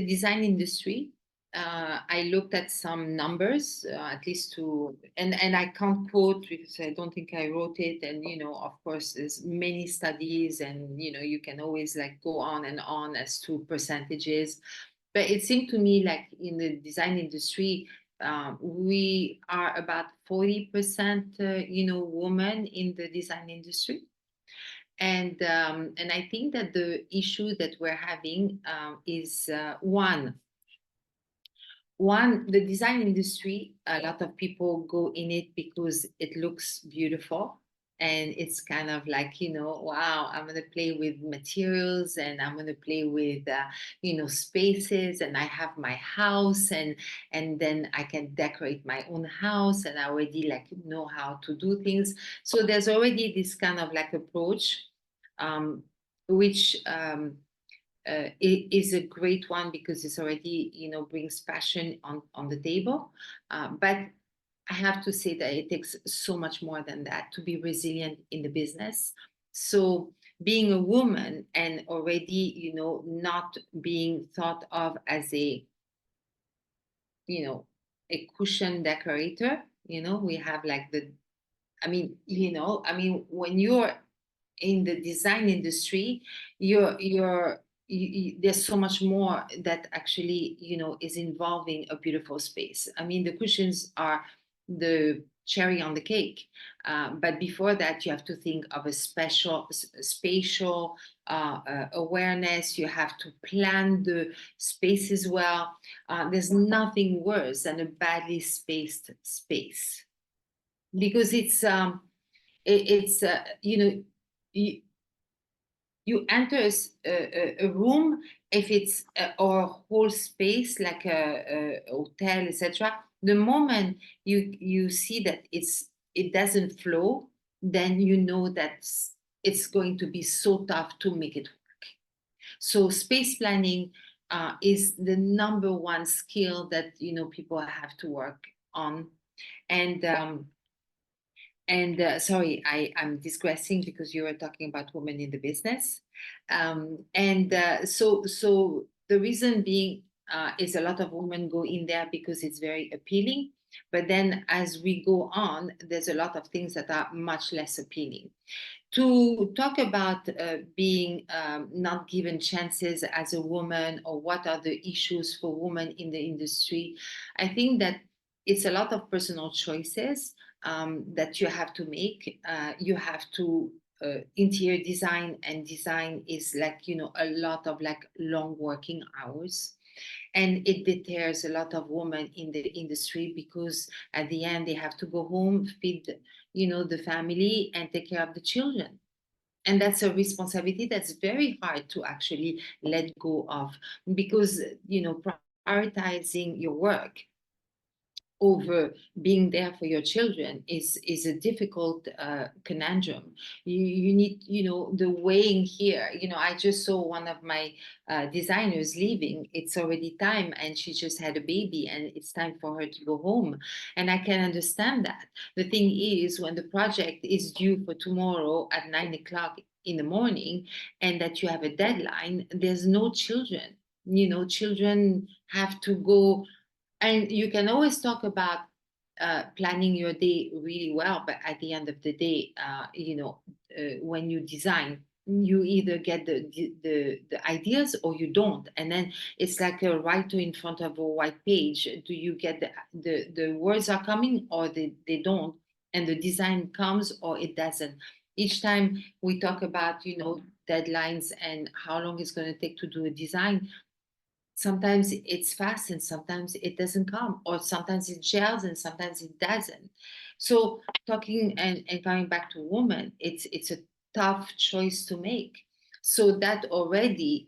design industry, I looked at some numbers, at least and I can't quote because I don't think I wrote it. And, of course, there's many studies and, you can always like go on and on as to percentages. But it seemed to me like in the design industry, we are about 40%, women in the design industry. And I think that the issue that we're having is one, the design industry. A lot of people go in it because it looks beautiful. And it's kind of like, wow, I'm going to play with materials and I'm going to play with, spaces. And I have my house and then I can decorate my own house. And I already like know how to do things. So there's already this kind of like approach, um, which it is a great one because it's already brings passion on the table, but I have to say that it takes so much more than that to be resilient in the business. So being a woman and already not being thought of as a cushion decorator. We have like when you're in the design industry, there's so much more that actually is involving a beautiful space. I mean, the cushions are the cherry on the cake, but before that, you have to think of a spatial awareness. You have to plan the space as well. There's nothing worse than a badly spaced space because it's you, you enter a room, if it's or a whole space like a hotel, etc. The moment you see that it doesn't flow, then you know that it's going to be so tough to make it work. So space planning is the number one skill that people have to work on. And sorry, I'm digressing because you were talking about women in the business. So the reason being is a lot of women go in there because it's very appealing. But then as we go on, there's a lot of things that are much less appealing. To talk about being not given chances as a woman, or what are the issues for women in the industry, I think that it's a lot of personal choices that you have to make. You have to interior design, and design is like a lot of like long working hours, and it deters a lot of women in the industry because at the end they have to go home, feed the family and take care of the children. And that's a responsibility that's very hard to actually let go of, because prioritizing your work over being there for your children is a difficult conundrum. You need the weighing here. I just saw one of my designers leaving. It's already time, and she just had a baby, and it's time for her to go home. And I can understand that. The thing is, when the project is due for tomorrow at 9 o'clock in the morning, and that you have a deadline, there's no children. Children have to go. And you can always talk about planning your day really well, but at the end of the day, when you design, you either get the ideas or you don't, and then it's like a writer in front of a white page. Do you get the words are coming, or they don't, and the design comes or it doesn't? Each time we talk about deadlines and how long it's going to take to do a design, sometimes it's fast and sometimes it doesn't come, or sometimes it gels and sometimes it doesn't. So talking and coming back to women, it's a tough choice to make. So that already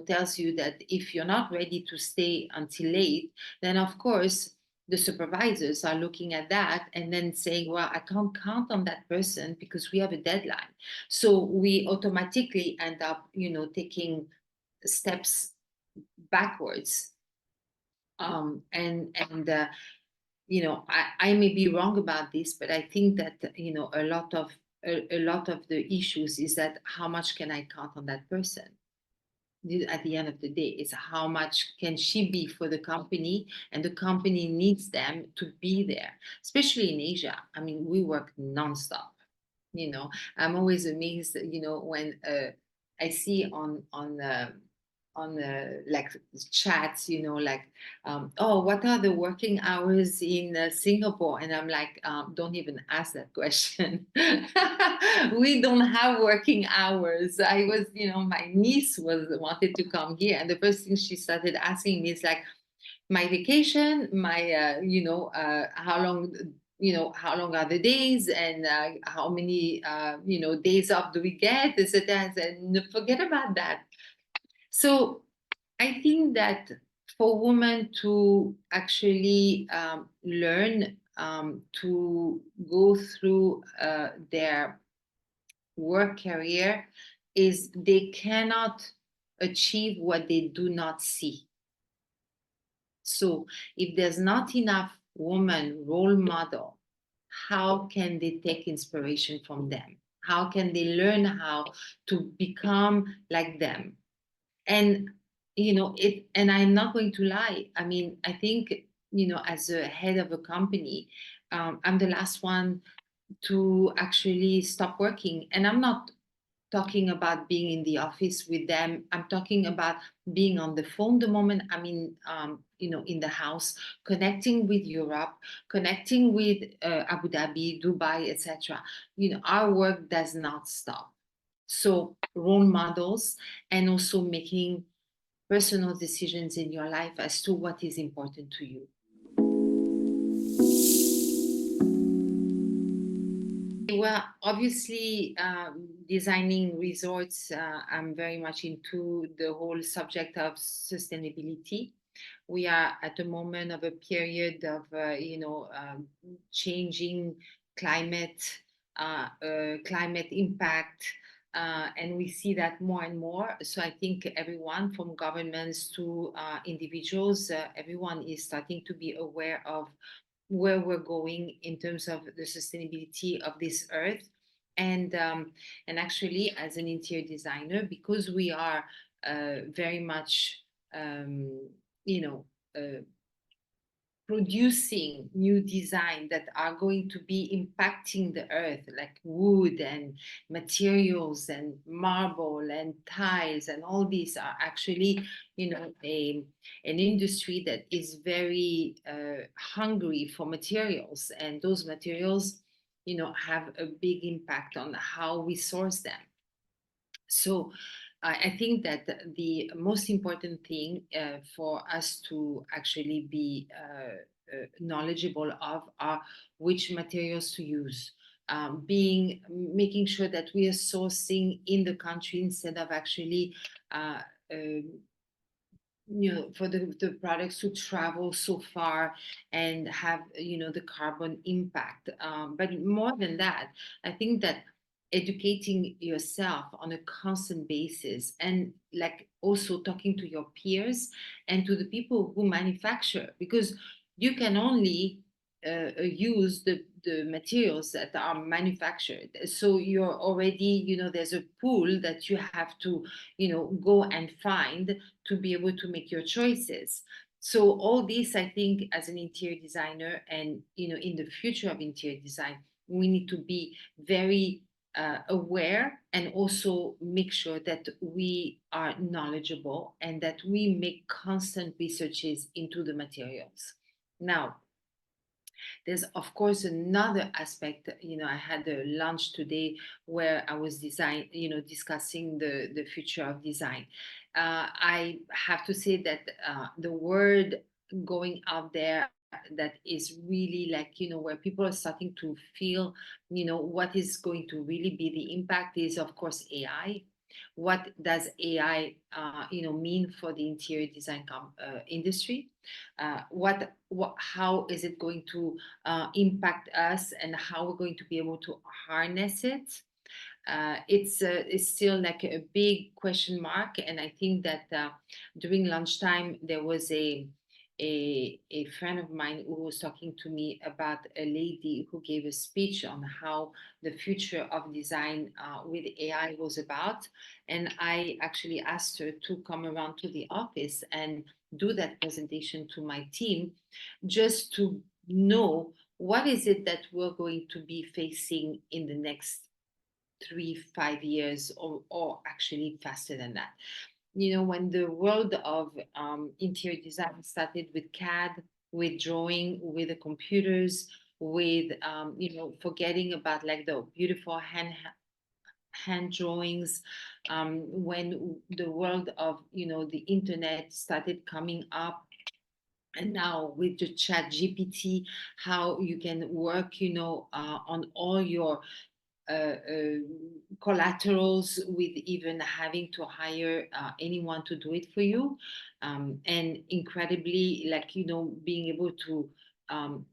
tells you that if you're not ready to stay until late, then of course the supervisors are looking at that and then saying, well, I can't count on that person because we have a deadline. So we automatically end up taking steps backwards. I may be wrong about this, but I think that a lot of the issues is that how much can I count on that person? at the end of the day, is how much can she be for the company, and the company needs them to be there, especially in Asia. I mean, we work nonstop. I'm always amazed, when I see on like chats, like, oh, what are the working hours in Singapore? And I'm like, don't even ask that question. We don't have working hours. I was, my niece was wanted to come here, and the first thing she started asking me is like, my vacation, my how long are the days, and how many days off do we get, etc. I said, "No, forget about that." So I think that for women to actually learn to go through their work career is they cannot achieve what they do not see. So if there's not enough woman role model, how can they take inspiration from them? How can they learn how to become like them? And it, and I'm not going to lie. I mean, I think, as a head of a company, I'm the last one to actually stop working. And I'm not talking about being in the office with them. I'm talking about being on the phone the moment I'm in the house, connecting with Europe, connecting with Abu Dhabi, Dubai, etc. Our work does not stop. So role models, and also making personal decisions in your life as to what is important to you. Well, obviously, designing resorts, I'm very much into the whole subject of sustainability. We are at a moment of a period of, changing climate, climate impact, and we see that more and more. So I think everyone, from governments to individuals, everyone is starting to be aware of where we're going in terms of the sustainability of this earth. And actually, as an interior designer, because we are very much you know producing new design that are going to be impacting the earth, like wood and materials and marble and tiles, and all these are actually, an industry that is very hungry for materials, and those materials, have a big impact on how we source them. So I think that the most important thing for us to actually be knowledgeable of are which materials to use. Making sure that we are sourcing in the country instead of actually uh, for the products to travel so far and have, the carbon impact. But more than that, I think that educating yourself on a constant basis, and like also talking to your peers and to the people who manufacture, because you can only use the materials that are manufactured. So you're already, there's a pool that you have to, go and find to be able to make your choices. So all this, I think, as an interior designer, and in the future of interior design, we need to be very aware, and also make sure that we are knowledgeable and that we make constant researches into the materials. Now, there's of course another aspect. I had a lunch today where I was discussing the future of design. I have to say that the word going out there that is really, like, where people are starting to feel, what is going to really be the impact, is of course AI. What does AI mean for the interior design industry? How is it going to impact us, and how we're going to be able to harness it? It's still like a big question mark, and I think that during lunchtime there was a friend of mine who was talking to me about a lady who gave a speech on how the future of design with AI was about. And I actually asked her to come around to the office and do that presentation to my team, just to know what is it that we're going to be facing in the next 3, 5 years, or actually faster than that. When the world of interior design started with CAD, with drawing, with the computers, with forgetting about like the beautiful hand drawings, when the world of the internet started coming up, and now with the chat GPT, how you can work on all your collaterals, with even having to hire anyone to do it for you, and incredibly, like being able to um,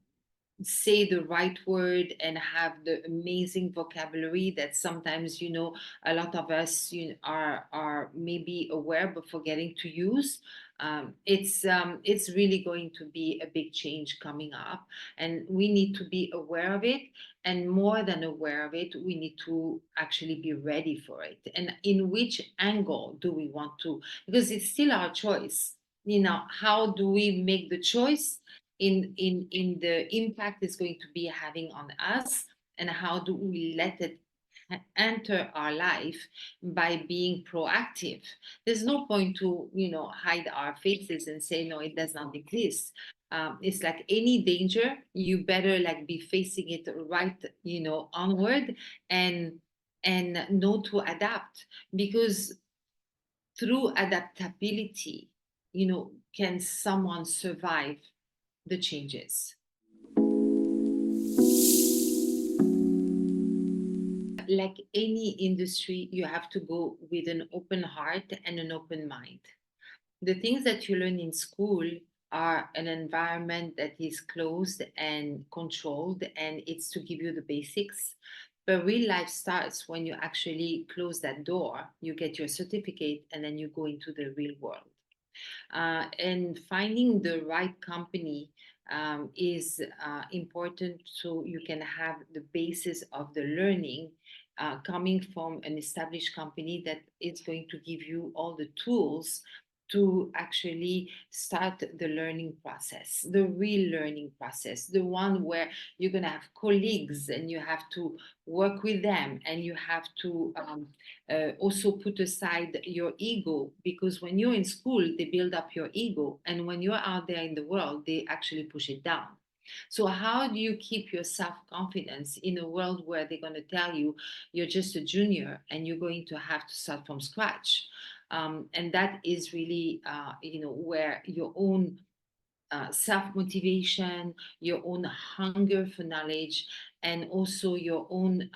say the right word and have the amazing vocabulary that sometimes a lot of us are maybe aware but forgetting to use. It's really going to be a big change coming up, and we need to be aware of it. And more than aware of it, we need to actually be ready for it. And in which angle do we want to? Because it's still our choice. How do we make the choice in the impact it's going to be having on us, and how do we let it enter our life by being proactive. There's no point to hide our faces and say no, it does not exist. It's like any danger, you better like be facing it right onward, and know to adapt, because through adaptability can someone survive the changes. Like any industry, you have to go with an open heart and an open mind. The things that you learn in school are an environment that is closed and controlled, and it's to give you the basics. But real life starts when you actually close that door, you get your certificate, and then you go into the real world. And finding the right company is important, so you can have the basis of the learning coming from an established company that is going to give you all the tools to actually start the learning process, the real learning process, the one where you're going to have colleagues and you have to work with them, and you have to also put aside your ego, because when you're in school, they build up your ego. And when you're out there in the world, they actually push it down. So, how do you keep your self confidence in a world where they're going to tell you you're just a junior and you're going to have to start from scratch? And that is really, where your own self motivation, your own hunger for knowledge, and also your own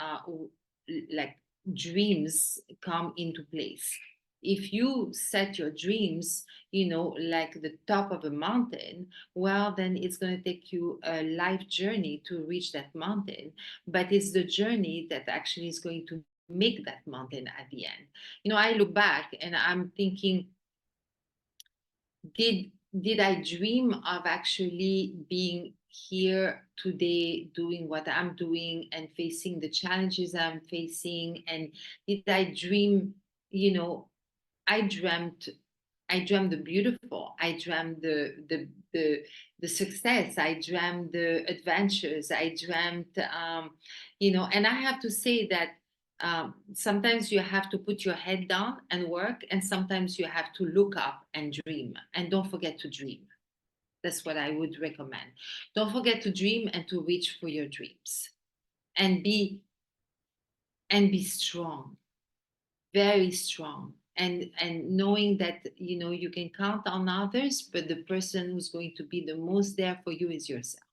like dreams come into place. If you set your dreams, like the top of a mountain, well, then it's going to take you a life journey to reach that mountain. But it's the journey that actually is going to make that mountain at the end. I look back and I'm thinking, did I dream of actually being here today doing what I'm doing and facing the challenges I'm facing? And did I dream, you know, I dreamt I dreamt the beautiful. I dreamt the success. I dreamt the adventures. I dreamt, and I have to say that sometimes you have to put your head down and work, and sometimes you have to look up and dream. And don't forget to dream. That's what I would recommend. Don't forget to dream and to reach for your dreams, and be strong, very strong, and knowing that you can count on others, but the person who's going to be the most there for you is yourself.